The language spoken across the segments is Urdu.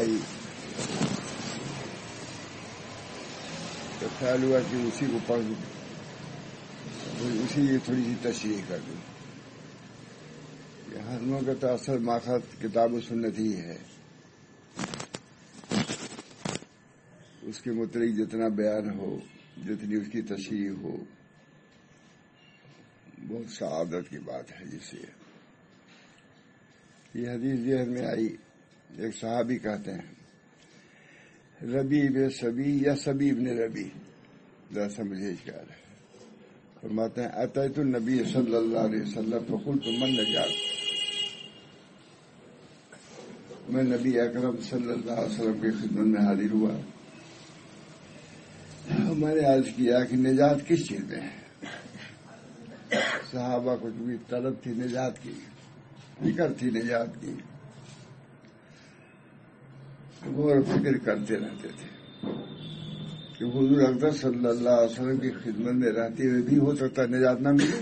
آئی تو خیال ہوا کہ اسی کو پڑھ دوں، اسی لیے تھوڑی سی تشریح کر دوں. ہنوں کا تو اصل ماخذ کتاب و سنت ہی ہے. اس کے متعلق جتنا بیان ہو، جتنی اس کی تشریح ہو، بہت سعادت کی بات ہے. جسے یہ حدیث ذہن میں آئی، ایک صحابی کہتے ہیں ربی بن سبی یا سبی ابن ربی، ذرا سمجھے اشکال ہے. فرماتے ہیں اتیت النبی صلی اللہ علیہ وسلم فقلت من نجات، میں نبی اکرم صلی اللہ علیہ وسلم کی خدمت میں حاضر ہوا. میں نے عرض کیا کہ نجات کس چیز میں ہے؟ صحابہ کو بھی طلب تھی نجات کی، فکر تھی نجات کی، غور و فکر کرتے رہتے تھے کہ حضور اکرم صلی اللہ علیہ وسلم کی خدمت میں رہتے ہوئے بھی ہو سکتا نجات نہ ملے.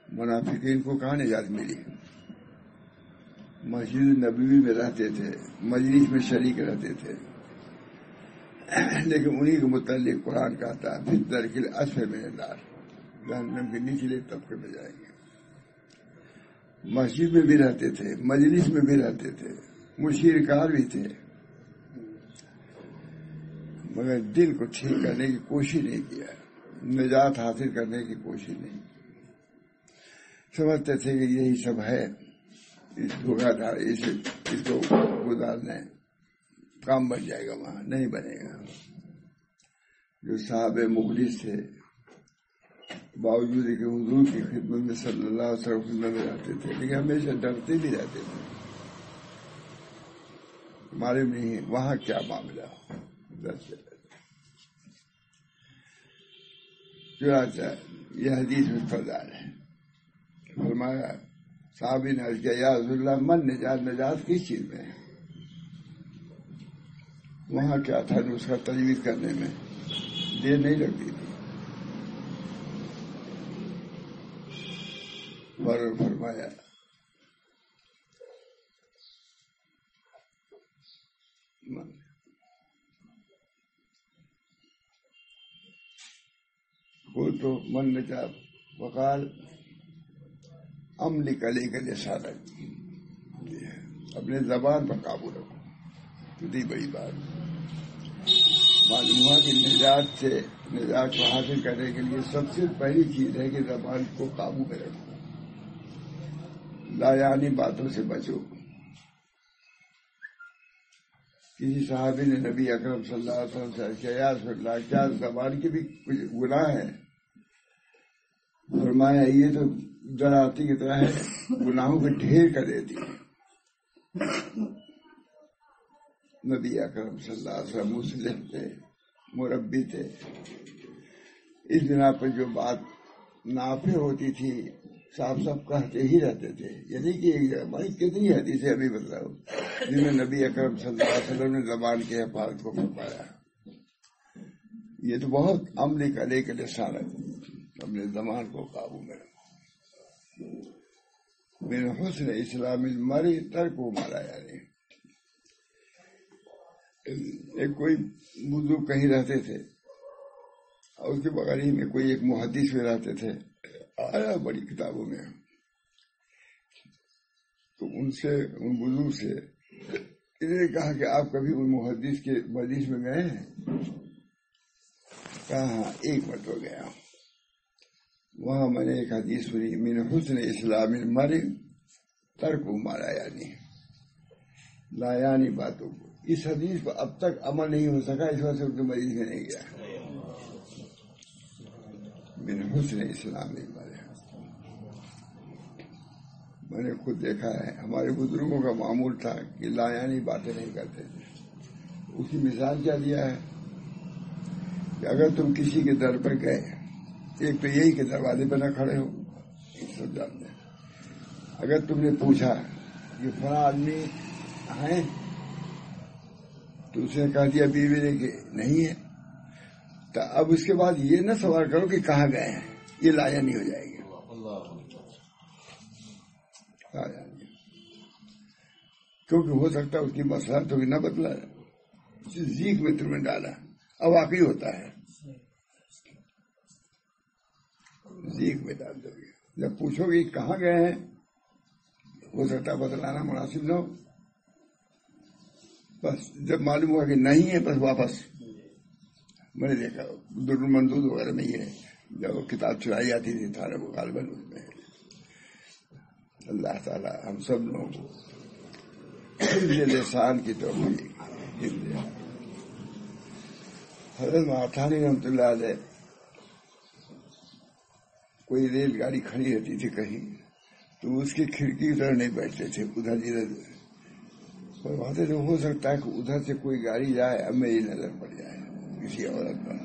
منافقین کو کہاں نجات ملی؟ مسجد نبوی میں رہتے تھے، مجلس میں شریک رہتے تھے، لیکن انہی کے متعلق قرآن کہتا ہے پھر درکل اسفل من النار، جہنم کے نچلے طبقے میں جائیں گے. مسجد میں بھی رہتے تھے، مجلس میں بھی رہتے تھے، مشیر کار بھی تھے، مگر دل کو ٹھیک کرنے کی کوشش نہیں کیا، نجات حاصل کرنے کی کوشش نہیں کی. سمجھتے تھے کہ یہی سب ہے، اس دھوکہ دار اس کو گزارنے کام بن جائے گا، وہاں نہیں بنے گا. جو صاحب مخلص تھے باوجود کہ حضور کی خدمت میں صلی اللہ علیہ وسلم خدمت میں رہتے تھے، لیکن ہمیشہ ڈرتے بھی رہتے تھے معلوم نہیں وہاں کیا معاملہ ہو. چنانچہ یہ حدیث میں فضائل ہے. فرمایا صحابی نے عرض کیا یا رسول اللہ من نجات، نجات کس چیز میں ہے؟ وہاں کیا تھا نسخہ تجویز کرنے میں دیر نہیں لگتی تھی. فرمایا وہ تو من نجات وقال عملی کلی کے لسان، اپنے زبان پر قابو رکھو. کتنی بڑی بات. معلوم ہوا کہ نجات کو حاصل کرنے کے لیے سب سے پہلی چیز ہے کہ زبان کو قابو میں رکھو، لا یعنی باتوں سے بچو. کسی صحابی نے نبی اکرم صلی اللہ علیہ وسلم سے کہا یا رسول اللہ کیا زبان کے بھی کچھ گناہ ہے؟ فرمایا یہ تو ڈراتی کی طرح ہے، گناہوں کے ڈھیر کر دیتی ہے. نبی اکرم صلی اللہ علیہ وسلم مسلم تھے، مربی تھے. اس بنا پر جو بات نافع ہوتی تھی صاحب سب کہتے ہی رہتے تھے. یعنی کہ بھائی کتنی حدیثیں ابھی بتلاؤ جن میں نبی اکرم صلی اللہ علیہ وسلم نے زبان کی حفاظت کو فرمایا. یہ تو بہت عملی کا لے کے لسان ہے، اپنے زبان کو قابو میں رکھو. من حسن اسلام المرء ترک مالا، یعنی ایک کوئی بزرگ کہیں رہتے تھے اور اس کے بغیر ہی میں کوئی ایک محدث میں رہتے تھے، آیا بڑی کتابوں میں. تو ان بزرگ سے انہوں نے کہا کہ آپ کبھی ان محدث کے مجلس میں گئے ہیں؟ کہا ہاں ایک مرتبہ گیا ہوں. وہاں میں نے ایک حدیث سنی من حسن اسلام المرء ترک مالا، یعنی لا یعنی باتوں کو. اس حدیث پر اب تک عمل نہیں ہو سکا، اس وجہ سے ان کے مجلس میں نہیں گیا. من حسن اسلام المرء، میں نے خود دیکھا ہے ہمارے بزرگوں کا معمول تھا کہ لا یعنی باتیں نہیں کرتے تھے. اس کی مثال کیا دیا ہے کہ اگر تم کسی کے در پر گئے، ایک تو یہی کہ دروازے پہ نہ کھڑے ہو، سب جانتے ہیں. اگر تم نے پوچھا کہ فلاں آدمی ہیں تو اس نے کہہ دیا بیوی نے کہ نہیں ہے، تو اب اس کے بعد یہ نہ سوال کرو کہ کہاں گئے ہیں، یہ لا یعنی ہو جائے گی. کیونکہ ہو سکتا ہے اس کی مسئلہ تو نہ بدلا ہے، زیک میں تم نے ڈالا، اب واقعی ہوتا ہے زیک میں ڈال دو گے. جب پوچھو گے کہاں گئے ہیں، ہو سکتا ہے بدلانا مناسب نہ ہو. بس جب معلوم ہوا کہ نہیں ہے بس واپس. میں نے دیکھا درمندود وغیرہ میں یہ جب کتاب چلائی جاتی تھی تھارے غالباً اس میں. اللہ تعالی ہم سب لوگوں کو لسان کی توفیق. حضرت ماتھانی رحمۃ اللہ علیہ کوئی ریل گاڑی کھڑی رہتی تھی کہیں تو اس کی کھڑکی ادھر نہیں بیٹھتے تھے، ادھر ادھر فرماتے تھے ہو سکتا ہے کہ ادھر سے کوئی گاڑی جائے اب میری نظر پڑ جائے کسی عورت پر،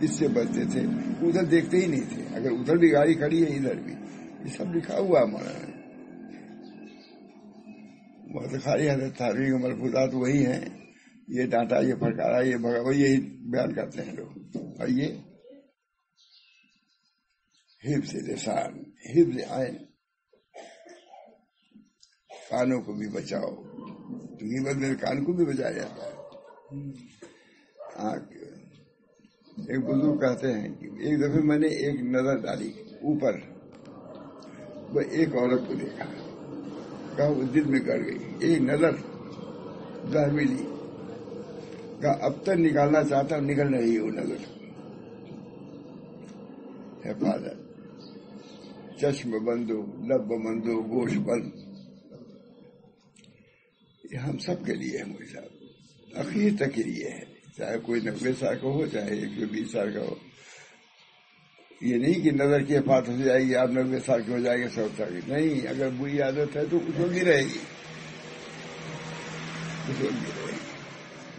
اس سے بچتے تھے. ادھر دیکھتے ہی نہیں تھے، اگر ادھر بھی گاڑی کھڑی ہے ادھر بھی، یہ سب لکھا ہوا ہمارا. خالی حضرت تھانوی کے ملفوظات وہی ہیں، یہ ڈانٹا یہ پھٹکارا یہ بھگا وہ یہی بیان کرتے ہیں لوگ. اور یہ حفظ لسان حفظ عین، کانوں کو بھی بچاؤ. غیبت میں کان کو بھی بچایا جاتا ہے. ایک بزرگ کہتے ہیں کہ ایک دفعہ میں نے ایک نظر ڈالی اوپر، وہ ایک عورت کو دیکھا، کہا وہ دل میں گڑ گئی. ایک نظر ظاہر ملی، کہا اب تک نکالنا چاہتا ہوں نکل نہیں وہ نظر. حفاظت، چشم بندو لب بندو گوش بند، یہ ہم سب کے لیے ہے مجھے صاحب، اخیر تک کے لیے ہے. چاہے کوئی 90 سال کا ہو چاہے 120 سال کا ہو. یہ نہیں کہ نظر کی حفاظت ہو جائے گی آپ 90 سال کے ہو جائے گے 100 سال کی، نہیں. اگر بری عادت ہے تو کچھ ہوگی رہے گی، کچھ ہوگی رہے گی.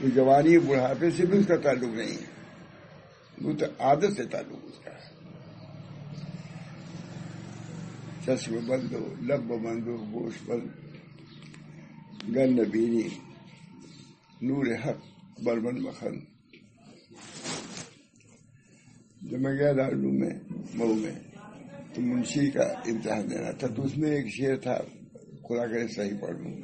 یہ جوانی بڑھاپے سے بھی اس کا تعلق نہیں ہے، وہ تو عادت سے تعلق اس کا ہے. چشم بند ہو لب بند ہو گوش بند، گن بینی نور حق بربن مکھن. جب میں گیا دارالعلوم میں مئو میں تو منشی کا امتحان دینا تھا، تو اس میں ایک شعر تھا، خدا کرے صحیح پڑھ لوں.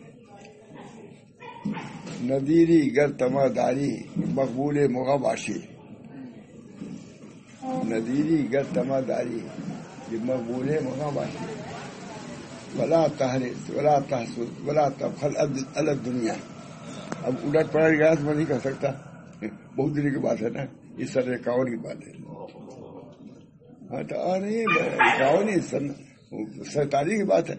ندیری گر تما داری مقبول مغاباشی، ندیری گر تما داری یہ مقبول مغاباشی، ولا تحرس ولا تحسد ولا تبخل الگ دنیا. اب الٹ پلٹ گیا تو میں نہیں کہہ سکتا، بہت دن کی بات ہے نا، اس طرح 51 کی بات ہے. ہاں تو نہیں 47 کی بات ہے.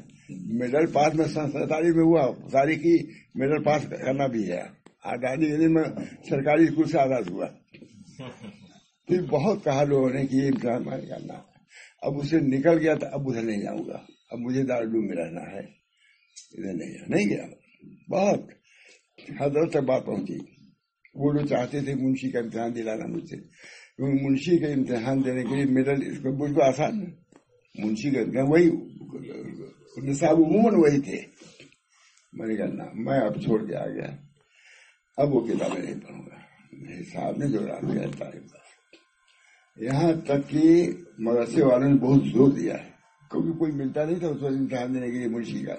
میڈل پاس میں 47 میں ہوا، تاریخ کی میڈل پاس کرنا بھی ہے. آزادی کے دن میں سرکاری اسکول سے آزاد ہوا. پھر بہت کہا لوگوں نے کہ یہ امتحان میں کرنا، اب اسے نکل گیا تو اب ادھر نہیں جاؤں گا، اب مجھے دارالعلوم میں رہنا ہے، ادھر نہیں گیا. بہت حضرت تک بات پہنچی. وہ لوگ چاہتے تھے منشی کا امتحان دلانا مجھ سے، کیونکہ منشی کا امتحان دینے کے لیے میڈل اس کو مجھ کو آسان ہے. منشی کا وہی نصاب عموماً وہی تھے. میں نے کہا میں اب چھوڑ کے آ گیا، اب وہ کتابیں نہیں پڑھوں گا. میرے صاحب نے جو رات کیا تعریف، یہاں تک کہ مدرسے والوں نے بہت زور دیا ہے، کیونکہ کوئی ملتا نہیں تھا اس وقت امتحان دینے کے لیے منشی کا.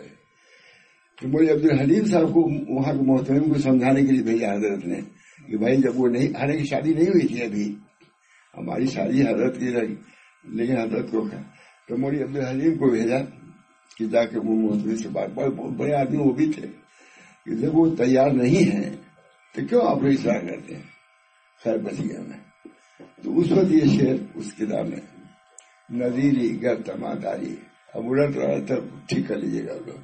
تو مولوی عبدالحلیم صاحب کو وہاں کے محترم کو سمجھانے کے لیے بھیجا حضرت نے کہ بھائی جب وہ نہیں، حالانکہ شادی نہیں ہوئی تھی ابھی، ہماری شادی حضرت کی رہی لیکن حضرت کو تو مولوی عبدالحلیم کو بھیجا کہ جا کے وہ محترم سے بات. بہت بڑے آدمی وہ بھی تھے کہ جب وہ تیار نہیں ہیں تو کیوں آپ لوگ اصرار کرتے ہیں. خیر بچ گیا میں. تو اس وقت یہ شعر اس کتاب میں نظیری گر تما داری، اب الٹ رہا تھا ٹھیک کر لیجیے گا لوگ.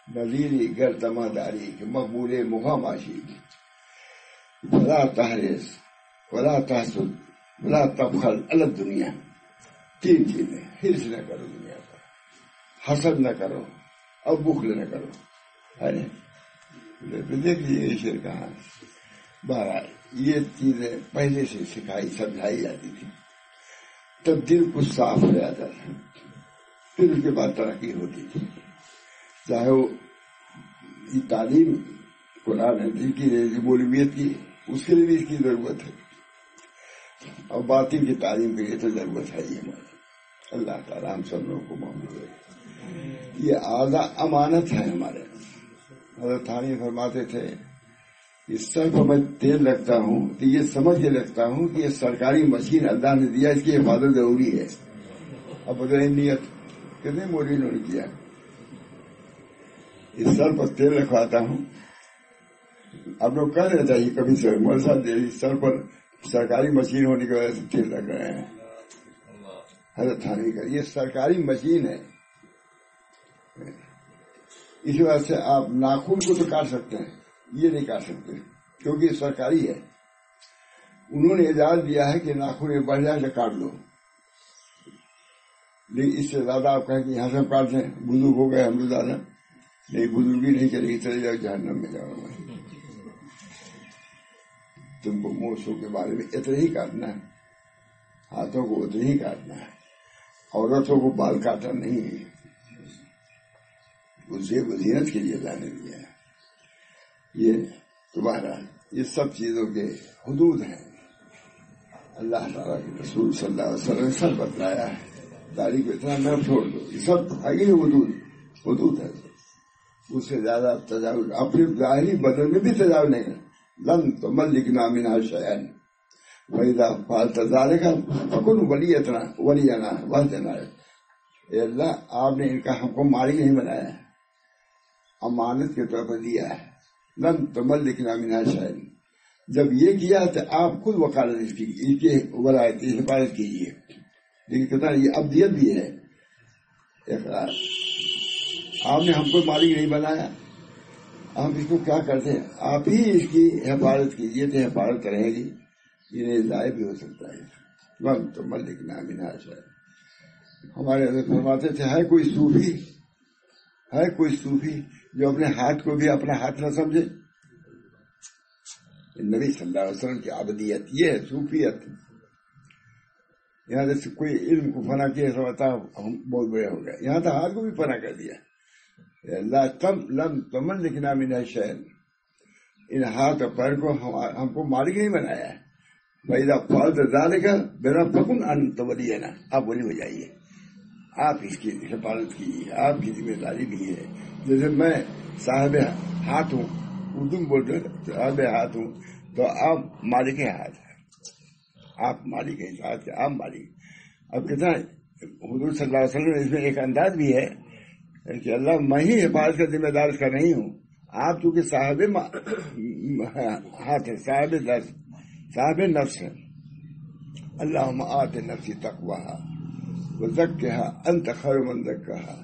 نظیری گر تما داری مقبول مغاماشی، ولا تحرس ولا تحسد ولا تبخل الگ دنیا. 3 چیزیں، حرص نہ کرو دنیا پر، حسد نہ کرو اور بخل نہ کرو. دیکھ لیجیے یہ شعر کہاں. بہرحال یہ چیزیں پہلے سے سکھائی سمجھائی جاتی تھی، تب دل کچھ صاف ہو جاتا تھا، پھر اس کے بعد ترقی ہوتی تھی. چاہے وہ تعلیم قرآن حدیث کی مولویت کی، اس کے لیے بھی اس کی ضرورت ہے، اور باطن کی تعلیم کے لیے تو ضرورت ہے ہی ہماری. اللہ تعالیٰ ہم سب لوگوں کو معلوم ہے. یہ اعلیٰ امانت ہے ہمارے، حضرت تھانی فرماتے تھے اس سر کو میں تیل رکھتا ہوں تو یہ سمجھ کے رکھتا ہوں کہ یہ سرکاری مشین اللہ نے دیا، اس کی حفاظت ضروری ہے. اب بدلیں نیت کتنے موری انہوں نے کیا. اس سر پر تیل رکھواتا ہوں. اب لوگ کہہ رہے تھے کبھی مول صاحب سر پر سرکاری مشین ہونے کی وجہ سے تیل رکھ رہے ہیں. حضرت تھانی کا یہ سرکاری مشین ہے. اس وجہ سے آپ ناخن کو تو کاٹ سکتے ہیں، یہ نہیں کاٹ سکتے کیونکہ یہ سرکاری ہے. انہوں نے اجازت دیا ہے کہ ناخن بڑھ جائے تو کاٹ لو، لیکن اس سے زیادہ آپ کہیں کہ یہاں سے کاٹ دیں بزرگ ہو گئے ہم لوگ زیادہ نہیں، بزرگی نہیں چلے گی، چلے جاؤ جہنم میں جاؤ. تم کو موسوں کے بارے میں اتنا ہی کاٹنا ہے، ہاتھوں کو اتنا ہی کاٹنا ہے. عورتوں کو بال کاٹا نہیں ہے، اسے زینت کے لیے لانے دیا ہے. یہ تمہارا یہ سب چیزوں کے حدود ہیں. اللہ تعالیٰ کے رسول صلی اللہ علیہ وسلم نے سب بتلایا ہے. داڑھی کو اتنا نہ چھوڑ دو، یہ سب آگے حدود ہے. اس سے زیادہ تجاوز اپنے ظاہری بدن میں بھی تجاوز نہیں ہے. لن تو ملک نامنا شیئن وَإِذَا فَعَلْتَ ذَلِكَ فَكُنْ وَلِيَّنَا وَاهْدِنَا. اے اللہ آپ نے ان کا ہم کو مالک نہیں بنایا ہے، امانت کے طور پر دیا ہے. لن تو ملک نامنا شیئن، جب یہ کیا تو آپ خود وکالت اس کی ولایت کی حفاظت کیجیے. لیکن کہتا ہے یہ ابدیت بھی ہے اقرار. آپ نے ہم کو مالک نہیں بنایا، ہم اس کو کیا کرتے ہیں؟ آپ ہی اس کی حفاظت کیجیے تو حفاظت رہے گی. یہ ضائع بھی ہو سکتا ہے. لن تو ملک نامنا شیئن. ہمارے حضرت فرماتے تھے ہے کوئی صوفی جو اپنے ہاتھ کو بھی اپنا ہاتھ نہ سمجھے. نبی صلی اللہ علیہ وسلم کی عبدیت یہ ہے صوفیت. یہاں جیسے کوئی علم کو فنا کیا سمجھتا ہم بہت بڑے ہو گئے، یہاں تو ہاتھ کو بھی فنا کر دیا. اللہ تم لم تمن لکھنا من شیئن، ان ہاتھ اور پیر کو ہم کو مالک نہیں بنایا ہے. فَإِذَا فَعَلْتَ ذَلِكَ فَكُنْ أَنْتَ وَلِيَّنَا، آپ ولی ہو جائیے، آپ اس کی حفاظت کیجیے، آپ کی ذمہ داری بھی ہے. جیسے میں صاحب ہاتھ ہوں، اردو میں بولتے ہیں صاحب ہاتھ ہوں، تو آپ مالک ہاتھ ہیں، آپ مالک ہیں ہاتھ کے، آپ مالک. اب کہتا ہے حضور صلی اللہ علیہ وسلم اس میں ایک انداز بھی ہے کہ اللہ میں ہی حفاظت کا ذمہ دار اس کا نہیں ہوں، آپ چونکہ صاحب ہاتھ ہے، صاحب نفس ہے. اللہم آت نفسی تقواہا وزکھا انت خیر من زکاہا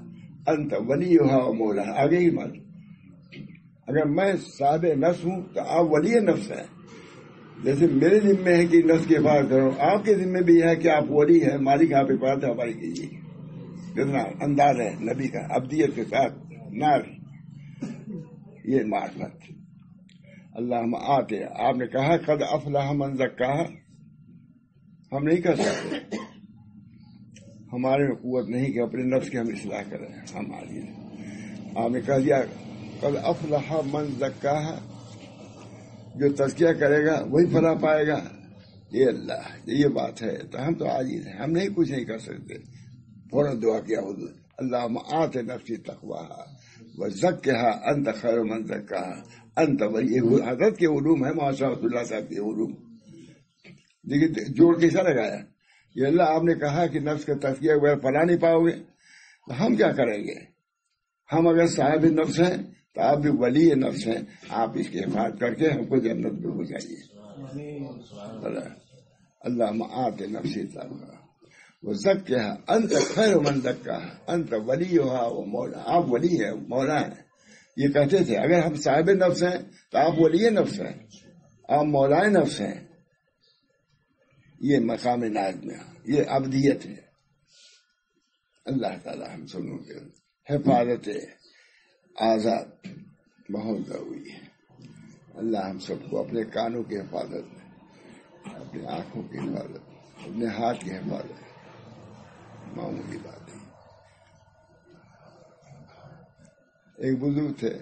انت ولیہا و مولاہا. آگے ہی مات اگر میں صاحب نفس ہوں تو آپ ولی نفس ہیں. جیسے میرے ذمے ہے کہ نفس کی حفاظت کرو، آپ کے ذمے بھی ہے کہ آپ ولی ہیں، مالک آپ حفاظت ہماری کیجیے. کتنا انداز ہے نبی کا ابدیت کے ساتھ نار. یہ معرفت. اللہم آتے، آپ نے کہا قد افلح من زکاہا، ہم نہیں کر سکتے، ہمارے میں قوت نہیں کہ اپنے نفس کی ہم اصلاح کریں. ہماری آپ نے کہہ دیا قد افلح من زکاہا، جو تزکیہ کرے گا وہی فلاح پائے گا. یہ اللہ یہ بات ہے. تو ہم تو عاجز ہیں، ہم نہیں کچھ نہیں کر سکتے. فوراً دعا کیا حضور اللہم آت نفسی تقواہا وزکھا انت خیر من زکاہا انت ولی. حضرت کے علوم ہے، ماشاء اللہ صاحب کے علوم. لیکن جوڑ کیسا لگایا؟ یہ اللہ آپ نے کہا کہ نفس کا تزکیہ بغیر فلاح نہیں پاؤ گے، تو ہم کیا کریں گے؟ ہم اگر صاحب نفس ہیں تو آپ بھی ولی نفس ہیں، آپ اس کی حفاظت کر کے ہم کو جنت میں ہو جائیے. اللہم آت نفسی تقواہا وزکھا انت خیر من زکاہا انت ولیہا و مولاہا. آپ ولی ہیں، مولا ہیں. یہ کہتے تھے اگر ہم صاحب نفس ہیں تو آپ ولی نفس ہیں، آپ مولائے نفس ہیں. یہ مقام ناز میں یہ ابدیت ہے. اللہ تعالی ہم سبوں کے حفاظت آزاد بہت ضروری ہے. اللہ ہم سب کو اپنے کانوں کی حفاظت، اپنی آنکھوں کی حفاظت، اپنے ہاتھ کی حفاظت معمولی بات ہے. ایک بزرگ تھے،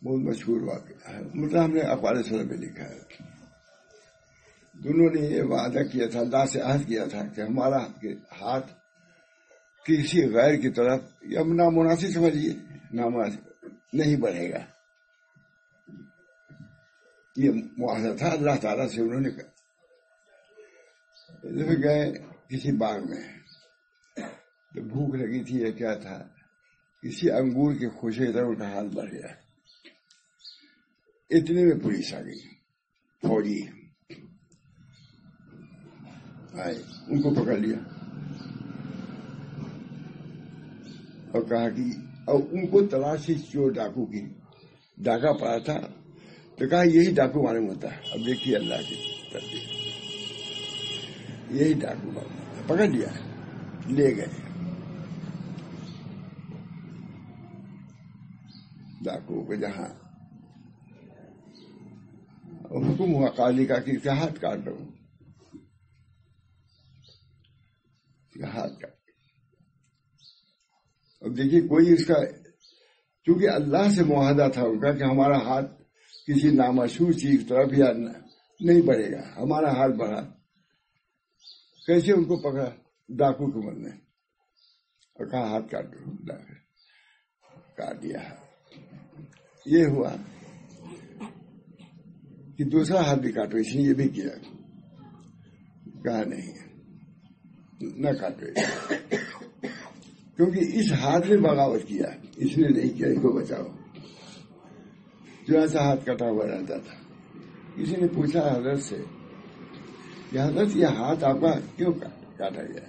بہت مشہور واقعہ ہے، مطلب ہم نے اقوال سلم میں لکھا ہے. دونوں نے یہ وعدہ کیا تھا، اللہ سے عہد کیا تھا کہ ہمارا ہاتھ کسی غیر کی طرف یا نامناسب سمجھیے، نامناسب نہیں بڑھے گا. یہ معاہدہ تھا اللہ تعالیٰ سے. انہوں نے گئے کسی باغ میں تو بھوک لگی تھی یا کیا تھا, کسی انگور کے خوشے طرح ان کا حال بڑھ گیا. اتنے میں پولیس آ گئی, فوجی آئے, ان کو پکڑ لیا اور کہا کہ اور ان کو تلاشی چور ڈاکو کی. ڈاکہ پڑا تھا تو کہا یہی ڈاکو معلوم ہوتا ہے. اب دیکھیے اللہ کی ترتیب, یہی ڈاکو معلوم ہوتا ہے. پکڑ لیا, لے گئے ڈاکو کو. جہاں حکم ہوا قاضی کا کہ ہاتھ کاٹ دو, ہاتھ کاٹ. اب دیکھیے کوئی اس کا, چونکہ اللہ سے معاہدہ تھا ان کا کہ ہمارا ہاتھ کسی نامشہور چیز طرف یا نہیں بڑھے گا, ہمارا ہاتھ بڑھا. کیسے ان کو پکڑا ڈاکو کے من میں اور کہا ہاتھ کاٹ دو. کاٹ دیا. یہ ہوا کہ دوسرا ہاتھ بھی کاٹو, اس نے یہ بھی کیا. کہا نہیں نہ کاٹو, کیونکہ اس ہاتھ نے بغاوت کیا, اس نے نہیں کیا. اس کو بچاؤ. جو ایسا ہاتھ کٹا ہوا رہتا تھا. کسی نے پوچھا حضرت سے کہ حضرت یہ ہاتھ آپ کا کیوں کاٹا گیا؟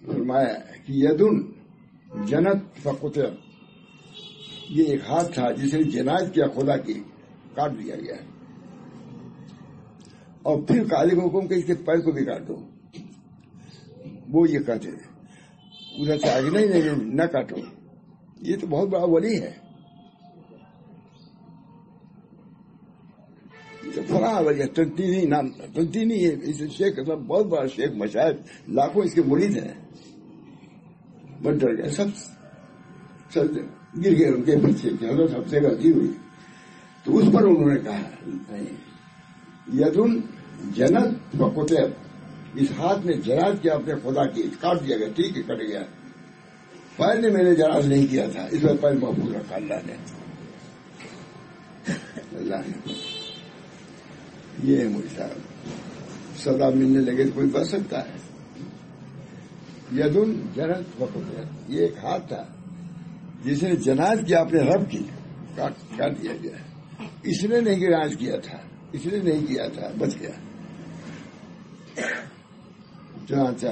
فرمایا کہ یدن جنت فقطع, یہ ایک ہاتھ تھا جس نے جنایت کیا خدا کی, کاٹ دیا گیا. اور پھر قاضی کو حکم کہ اس کے پیر کو بھی کاٹ دو. وہ یہ کہتے تھے ادھر سے آگے نہیں نہ کاٹو. یہ تو بہت بڑا ولی ہے, فلاں ولی تنتینی نام, تنتینی شیخ بہت بڑا شیخ, مشاہد لاکھوں اس کے مرید ہیں. بس ڈر گئے سب گر گئے ان کے پیچھے کہ حضرت سب سے غلطی ہوئی. تو اس پر انہوں نے کہا یدن جنت فقطع, اس ہاتھ نے جراث کیا اپنے خدا کی, کاٹ دیا گیا. ٹھیک ہے کٹ گیا. پیر نے میں نے جراث نہیں کیا تھا, اس میں پیر محفوظ رکھا اللہ نے. یہ مجھ صاحب سزا ملنے لگے تو کوئی بچ سکتا ہے. یدن جنت فقطع, یہ ایک ہاتھ تھا جس نے جنایت کیا اپنے رب کی, کاٹ دیا گیا. اس نے نہیں جنایت کیا تھا, اس نے نہیں کیا تھا, بچ گیا. چنانچہ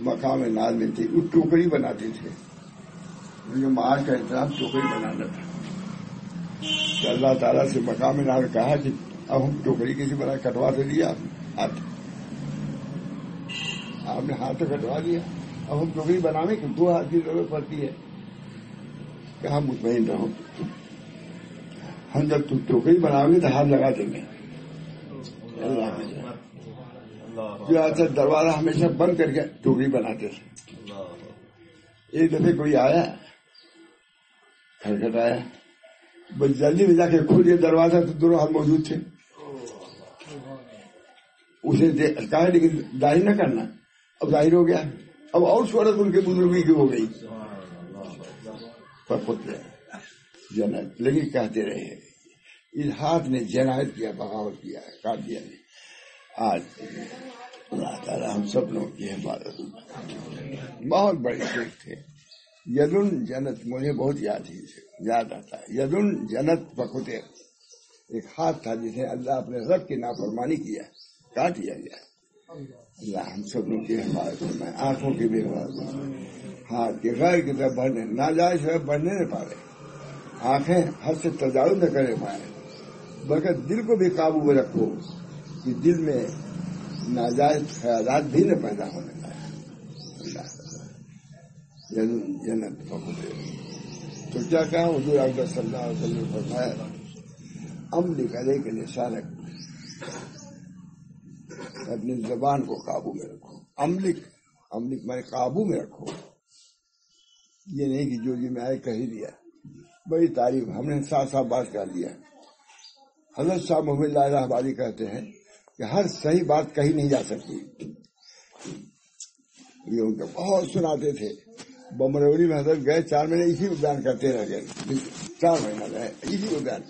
مقام ناز میں تھی, وہ ٹوکری بناتے تھے. معاش کا انتظام ٹوکری بنانا تھا. تو اللہ تعالیٰ سے مقام ناز کہا کہ اب ہم ٹوکری کسی بنا کٹوا تو دیا آپ نے ہاتھ کٹوا دیا, اب ہم ٹوکری بنانے کی 2 ہاتھ کی ضرورت پڑتی ہے. کہ ہم مطمئن رہو, ہم جب تم ٹوکری بناؤ گے تو ہاتھ لگا دیں گے. اللہ جو آتا دروازہ ہمیشہ بند کر کے ٹوکری بناتے تھے. ایک دفعہ کوئی آیا, کھٹکھٹایا, بس جلدی میں جا کے کھول دیا دروازہ تو دونوں ہاتھ موجود تھے. اسے کہا لیکن ظاہر نہ کرنا. اب ظاہر ہو گیا. اب اور شہرت ان کے بزرگی کی ہو گئی. جنت لیکن کہتے رہے اس ہاتھ نے جنایت کیا, بغاوت کیا, کاٹ دیا. آج اللہ تعالیٰ ہم سب لوگوں کی حفاظت. بہت بڑے شیخ تھے. یدن جنت, مجھے بہت یاد آتا ہے. یدن جنت فقطع, ایک ہاتھ تھا جسے اللہ اپنے رب کی نافرمانی کیا, کاٹ دیا گیا. اللہ ہم سب لوگوں کی حفاظت فرمائے, آنکھوں کی بھی حفاظت فرمائے, ہاتھ کے غیر کی طرف بڑھنے ناجائز طرف بڑھنے نہ پائے, آنکھیں حد سے تجاوز نہ کرے پائے, بلکہ دل کو بھی قابو میں رکھو کہ دل میں ناجائز خیالات بھی نہ پیدا ہونے پائے. جنت فقطع. تو کیا کہا حضور اکبر صلی اللہ علیہ وسلم نے فرمایا املک علیک لسانک, اپنی زبان کو قابو میں رکھو. املک میں قابو میں رکھو. یہ نہیں کہ جو جی میں آئے کہہ دیا. بڑی تعریف ہم نے صاف بات کر دیا. حضرت صاحب محمد اللہ آبادی کہتے ہیں کہ ہر صحیح بات کہی نہیں جا سکتی, یہ ان کا بہت سناتے تھے. بمرونی میں حضرت گئے 4 مہینے اسی کو بیان کرتے رہ گئے. 4 مہینہ رہے اسی کو بیان.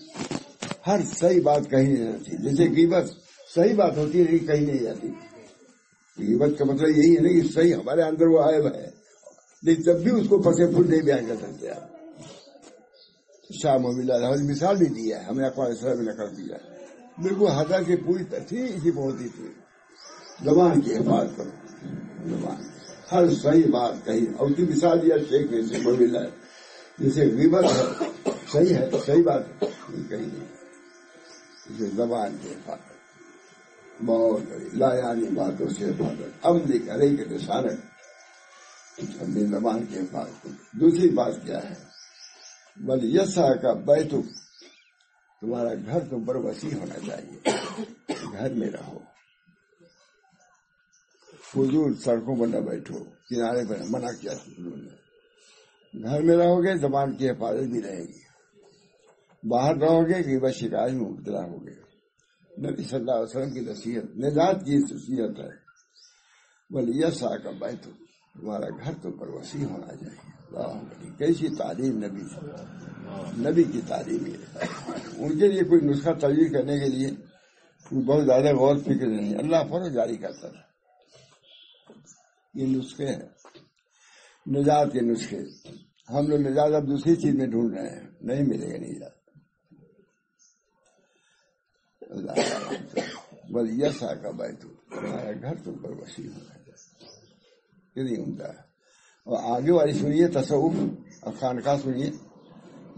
ہر صحیح بات کہیں نہیں جاتی. جیسے غیبت صحیح بات ہوتی ہے لیکن کہیں نہیں جاتی. غیبت کا مطلب یہی ہے نا کہ صحیح ہمارے اندر وہ عیب ہے لیکن جب بھی اس کو پسے پھول نہیں بیان کر سکتے آپ. شاہ محمد اللہ مثال بھی دی ہے, ہمیں اقوال میں نقل دیا ہے. بالکل حضرت کی پوری تفصیل اسی پہ ہوتی تھی. زبان کی حفاظت کرو, زبان ہر صحیح بات کہی. اور اس کی مثال دیا شیخ نے محمد اللہ, جیسے غیبت ہے صحیح ہے تو صحیح بات ہے کہیں نہیں. اسے زبان کی حفاظت بہت بڑی لایانی باتوں سے حفاظت. عملی کرے کہ رسالت اپنی زبان کی حفاظت. دوسری بات کیا ہے, بل یسا کا بیتک, تمہارا گھر تم پر وسیع ہونا چاہیے. گھر میں رہو, فضول سڑکوں پر نہ بیٹھو, کنارے پر منع کیا فضول نے. گھر میں رہو گے زبان کی حفاظت بھی رہے گی. باہر رہو گے کہ بس شکایت میں مبتلا ہو گے. نبی صلی اللہ علیہ وسلم کی نصیحت نجات کی نصیحت ہے. بل یسا کا بیتک, تمہارا گھر تم پر وسیع ہونا چاہیے. کیسی تعلیم نبی کی تعلیم ہے. ان کے لیے کوئی نسخہ تجویز کرنے کے لیے بہت زیادہ غور فکر نہیں. اللہ فوراً جاری کرتا تھا. یہ نسخے ہیں نجات کے نسخے. ہم لوگ نجات اب دوسری چیز میں ڈھونڈ رہے ہیں, نہیں ملے گا نجات. بل یسا کا بیتک, تمہارا گھر تم پر وسیع ہونا چاہیے. کتنی عمدہ ہے. اور آگے والی سنیے تصوف اور خانقاہ سنیے.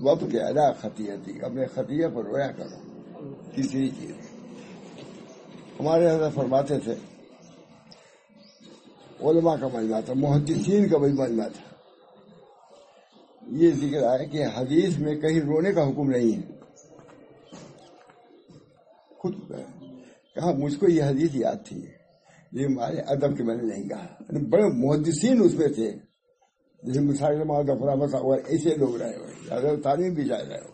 وقت کے ادا خطیتی, اپنے خطیہ پر رویا کرو. تیسری چیز ہمارے حضرت فرماتے تھے, علماء کا مجمع تھا, محدثین کا بھی مجمع تھا. یہ ذکر آیا کہ حدیث میں کہیں رونے کا حکم نہیں ہے. خود کہا مجھ کو یہ حدیث یاد تھی لیکن ہمارے ادب کے میں نے نہیں کہا. بڑے محدثین اس میں تھے, جیسے مثال اور ایسے لوگ رہے ہوئے, زیادہ تعلیم بھی جائے رہے ہو.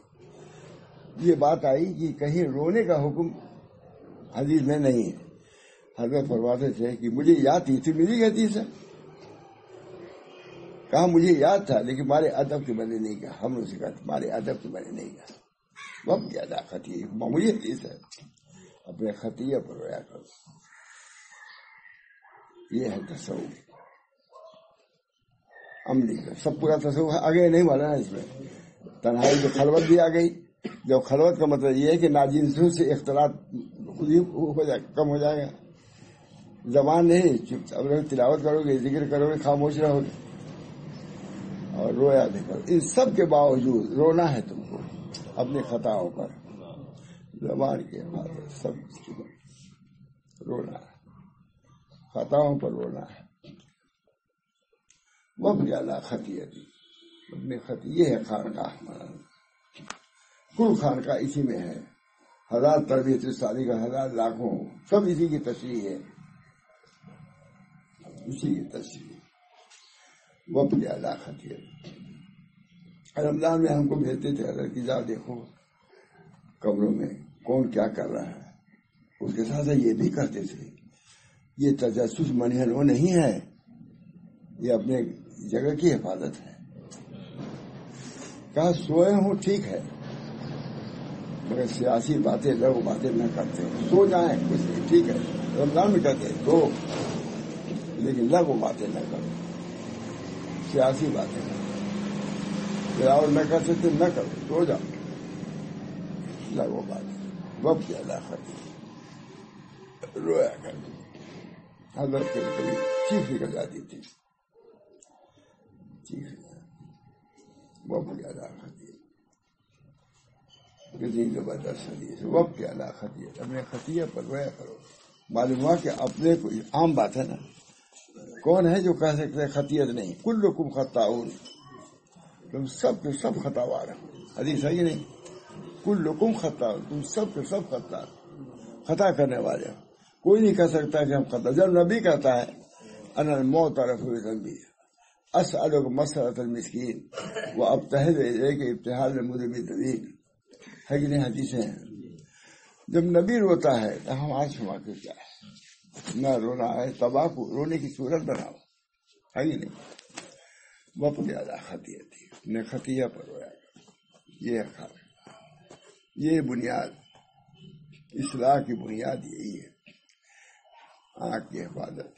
یہ بات آئی کہ کہیں رونے کا حکم حدیث میں نہیں ہے. حضرت فرماتے تھے کہ مجھے یاد تھی ملی گئی حدیث ہے. کہا مجھے یاد تھا لیکن ہمارے ادب کے میں نے نہیں کہا. ہم نے کہا تمہارے ادب کے میں نے نہیں کہا. وقت کیا تھا خطیہ معمولی حدیث ہے, اپنے خطیہ پر رویا کرو. یہ ہے تصوف عملی کا. سب پورا تصوف آگے نہیں والا ہے. اس میں تنہائی جو خلوت بھی آ گئی. جو خلوت کا مطلب یہ ہے کہ ناجنسوں سے اختلاط خود ہی کم ہو جائے گا. زبان نہیں, چپ اب تلاوت کرو گے, ذکر کرو گے, خاموش رہو گے اور رویا بھی کرو. ان سب کے باوجود رونا ہے تم کو اپنی خطاؤں پر. زبان کے حفاظت سب رونا ہے, خطاؤں پر رونا ہے. وقت زیادہ خطیہ دی اپنے خطیہ ہے. خانقاہ کل خانقاہ اسی میں ہے. ہزار تربیت سالی کا ہزار لاکھوں سب اسی کی تشریح ہے, اسی کی تشریح. وقت زیادہ خطیہ. رمضان میں ہم کو بھیجتے تھے حضرت کی جا دیکھو کمروں میں کون کیا کر رہا ہے. اس کے ساتھ یہ بھی کرتے تھے. یہ تجسس منہج وہ نہیں ہے, یہ اپنے جگہ کی حفاظت ہے. کہا سوئے ہوں ٹھیک ہے مگر سیاسی باتیں لوگ باتیں نہ کرتے ہو. سو جائیں کچھ نہیں ٹھیک ہے, رمضان میں کرتے تو, لیکن لوگ باتیں نہ کرو, سیاسی باتیں نہ کرو. اور نہ کر سکتے نہ کرو, سو جاؤ. لوگ باتیں وقت زیادہ خطیہ رویا کر. حضرت کے کبھی چیخ نکل جاتی تھی, چیخ وقت زیادہ خطیہ. کسی زبردست حدیث وقت زیادہ خطیہ. اپنے خطیہ پر رویا کرو. معلوم ہوا کہ اپنے کو عام بات ہے نا, کون ہے جو کہہ سکتے خطیت نہیں. کلکم خطاؤن, تم سب کے سب خطاوار ہو. حدیث ہے یہ نہیں, کلکم خطاؤن, تم سب کے سب خطا کرنے والے ہو. کوئی نہیں کہہ سکتا کہ ہم خطا. جب نبی کہتا ہے انا المعترف بذنبی اسألک مسألۃ المسکین وابتہل الیک ابتہال المذنبین, ہے کہ نہیں حدیثیں ہیں. جب نبی روتا ہے تو ہم آج ہوا کے کیا ہے, نہ رونا ہے. تباہ کو رونے کی صورت بناؤ. ہے ہی نہیں. وقت زیادہ خطیتی نے خطیہ پر رویا. یہ بنیاد اصلاح کی بنیاد یہی ہے. آنکھ کی حفاظت،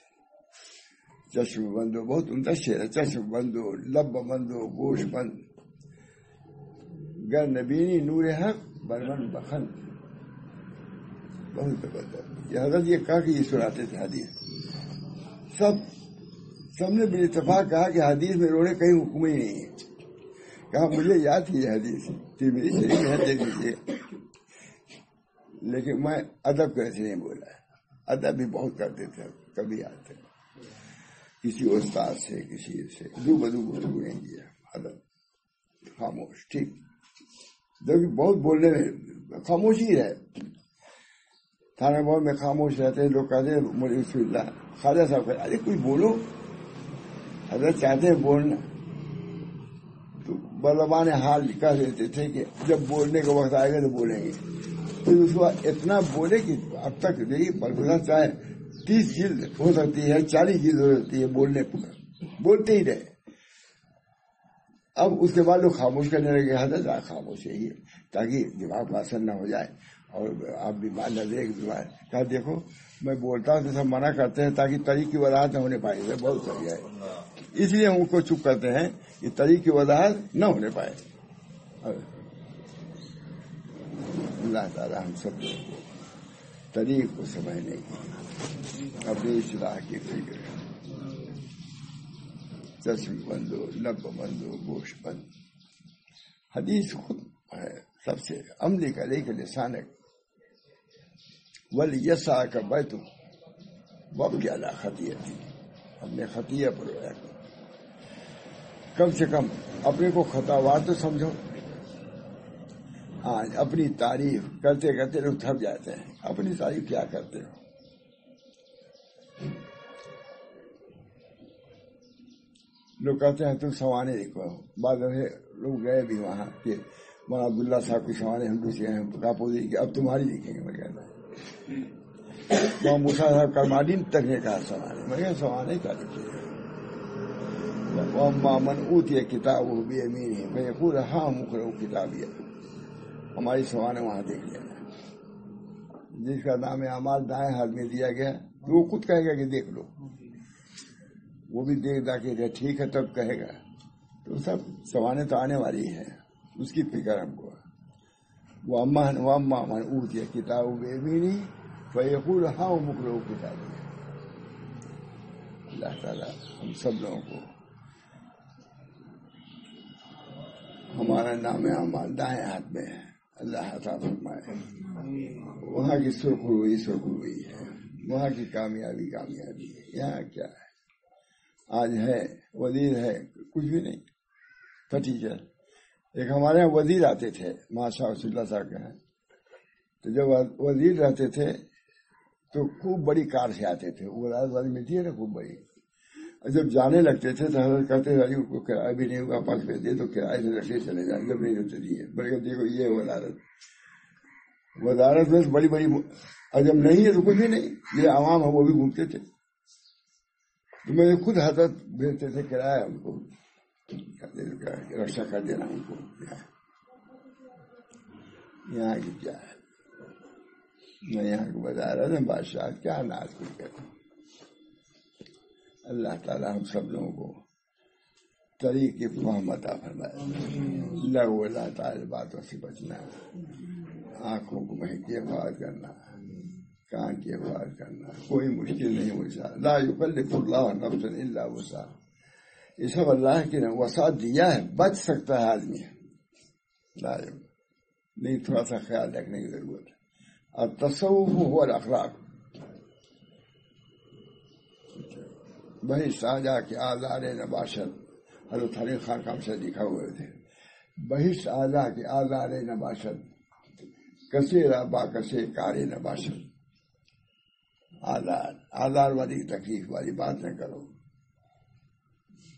چشم بندو، بہت عمدہ شعر ہے. چشم بندو، لب بندو، گوش بند، گر نبینی نور حق برمن بخن. بہت زبردست. یہ حضرت یہ کہا کہ یہ سناتے تھے حدیث. سب نے بالاتفاق کہا کہ حدیث میں رونے کہیں حکم ہی نہیں ہے. کہا مجھے یاد تھی یہ حدیث ترمذی شریف میں ہے، دیکھ لیجیے. لیکن میں ادب کیسے نہیں بولا. ادب بھی بہت کرتے تھے. کبھی آتے کسی استاد سے کسی سے دو بدو گفتگو نہیں کیا. ادب، خاموش، ٹھیک. جبکہ بہت بولنے میں خاموشی ہے. تھانہ بہت میں خاموش رہتے ہیں. لوگ کہتے ہیں مولوی رسول اللہ خواجہ صاحب کہ ارے کوئی بولو. حضرت چاہتے ہیں بولنا تو بلبان حال کہہ دیتے تھے کہ جب بولنے کا وقت آئے گا تو بولیں گے. پھر اس کو اتنا بولے کہ اب تک دیکھیے پرگزا چاہے 30 جلد ہو سکتی ہے، 40 جلد ہو سکتی ہے بولنے پر، بولتے ہی رہے. اب اس کے بعد لوگ خاموش کرنے لگے. حضرت خاموش یہی ہے تاکہ دماغ پر اثر نہ ہو جائے اور آپ بیمار نہ دیکھ بیمار. کہا دیکھو میں بولتا ہوں تو سب منع کرتے ہیں تاکہ طریق کی وضاحت نہ ہونے پائے. بہت صحیح ہے، اس لیے ہم ان کو چپ کرتے ہیں کہ طریق کی وضاحت نہ ہونے پائے. اللہ تعالیٰ ہم سب کو طریق کو سمجھنے کی، اپنی اصلاح کی فکر. چشم بندو، لب بندو، گوش بند. حدیث خود ہے سب سے عملی کا لے کے لسانک ولیسع کا بیت وابکی علی خطیئتی. اپنے خطیہ پر رویا کرو. کم سے کم اپنے کو خطاوار تو سمجھو. آج اپنی تعریف کرتے کرتے لوگ تھک جاتے ہیں. اپنی تعریف کیا کرتے ہو؟ لوگ کہتے ہیں تم سوانے لکھو. بعض لوگ گئے بھی وہاں کہ مولانا عبداللہ صاحب کی سوانے ہم دوسرے ہیں کاپوزی کہ اب تمہاری لکھیں گے. میں کہتا ہوں مولانا موسیٰ صاحب کرمالین تک نے کہا سوانے. میں کہا سوانے کا لکھیے. وَأَمَّا مَنْ أُوتِيَ كِتَابَهُ بِيَمِينِهِ فَيَقُولُ هَا مُقْرَءُ کتابیہ. ہماری سوانے وہاں دیکھ لینا. جس کا نام اعمال دائیں ہاتھ میں دیا گیا تو وہ خود کہے گا کہ دیکھ لو. وہ بھی دیکھ دا کہ ٹھیک ہے تب کہے گا. تو سب سوانے تو آنے والی ہیں، اس کی فکر ہم کو. وَأَمَّا مَنْ أُوتِيَ كِتَابَهُ بِيَمِينِهِ فَيَقُولُ هَا مُقْرَءُ کتابیہ. اللہ تعالیٰ ہم سب لوگوں کو ہمارا نام اعمال دائیں ہاتھ میں ہے. اللہ عطا فرمائے. وہاں کی سرخروئی سرخروئی ہے، وہاں کی کامیابی کامیابی ہے. یہاں کیا ہے؟ آج ہے وزیر ہے کچھ بھی نہیں. ٹیچر ایک ہمارے یہاں وزیر آتے تھے، ماشاء اللہ صاحب کے ہیں. تو جب وزیر رہتے تھے تو خوب بڑی کار سے آتے تھے. وہ رات والی ملتی ہے نا خوب بڑی. اور جب جانے لگتے تھے تو حضرت کہتے تھے ان کو کرایہ بھی نہیں ہوگا پاس دے تو کرایہ سے رکھے چلے جائیں. جب نہیں ہوتے دیے بلکہ دیکھو یہ وزارت میں بڑی بڑی. اور جب نہیں ہے تو کچھ بھی نہیں. یہ عوام ہے وہ بھی گھومتے تھے. تو میں خود حضرت بھیجتے تھے کرایہ ان کو رکشا کر دینا ان کو. یہاں کی کیا ہے؟ میں یہاں کی وزارت میں بادشاہ کیا ناز کوئی کرتا. اللہ تعالیٰ ہم سب لوگوں کو طریق کی فہم عطا فرمائے. لغو لا تعالی باتوں سے بچنا، آنکھوں کو مہک کی حفاظت کرنا، کان کی حفاظت کرنا. کوئی مشکل نہیں وسع. لا یکلف اللہ نفسا الا وسعها. یہ سب اللہ کی نے وسعت دیا ہے، بچ سکتا ہے آدمی. نہیں تھوڑا سا خیال رکھنے کی ضرورت ہے. التصوف هو الاخلاق. بہشت آجا کے آزار نباشت. حضرت حریق خان کام سے لکھا ہوئے تھے. بہشت آجا کے آزار نباشت کسے رابا کسے کار نباشت. آزار والی تکلیف والی بات نہ کرو.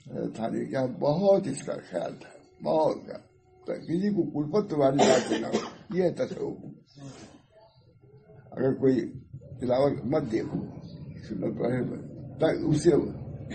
حضرت حریق کیا بہت اس کا خیال تھا، بہت کا. کسی کو کلفت والی بات نہ ہو. یہ تصوف. اگر کوئی تلاوت مت دیکھو، سنت اس سے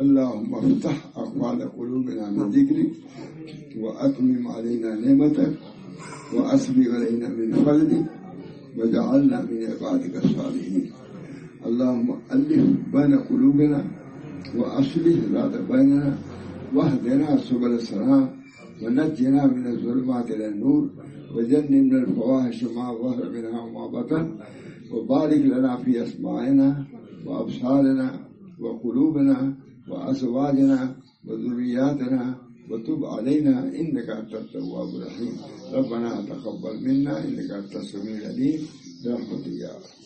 اللهم افتح أقوال قلوبنا من ذكرك وأتمم علينا نعمتك وأسبغ علينا من فضلك وجعلنا من عبادك الصالحين. اللهم ألف بين قلوبنا وأصلح ذات بيننا واهدنا سبل السلام ونجنا من الظلمات إلى النور وجنبنا الفواحش ما ظهر منها وما بطن وبارك لنا في أسماعنا وأبصارنا وقلوبنا وأزواجنا وذرياتنا وتب علينا إنك أنت التواب الرحيم. ربنا تقبل منا إنك أنت السميع العليم برحمتك يا رب.